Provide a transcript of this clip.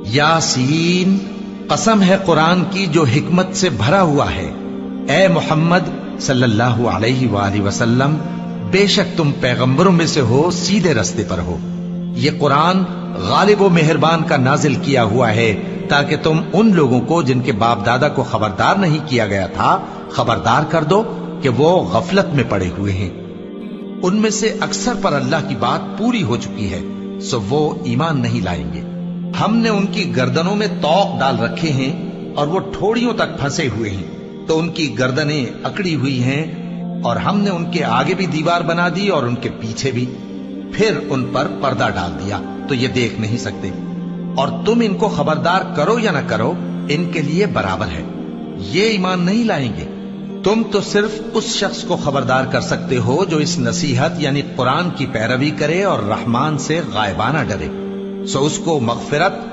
यासीन, कसम है कुरान की जो हिकमत से भरा हुआ है। ए मोहम्मद सल्लल्लाहु अलैहि वालैहि वसल्लम, बेशक तुम पैगंबरों में से हो, सीधे रास्ते पर हो। ये कुरान गालिब व मेहरबान का नाजिल किया हुआ है ताकि तुम उन लोगों को जिनके बाप दादा को खबरदार नहीं किया गया था खबरदार कर दो कि वो गफलत में पड़े हुए हैं। उनमें से अक्सर पर अल्लाह की बात पूरी हो चुकी है, सो वो ईमान नहीं लाएंगे। हमने उनकी गर्दनों में तौक डाल रखे हैं और वो ठोड़ियों तक फंसे हुए हैं, तो उनकी गर्दनें अकड़ी हुई हैं, और हमने उनके आगे भी दीवार बना दी और उनके पीछे भी, फिर उन पर पर्दा डाल दिया तो ये देख नहीं सकते। और तुम इनको खबरदार करो या ना करो, इनके लिए बराबर है, ये ईमान नहीं लाएंगे। तुम तो सिर्फ उस शख्स को खबरदार कर सकते हो जो इस नसीहत यानी कुरान की पैरवी करे और रहमान से गायबाना डरे, सो उसको मगफिरत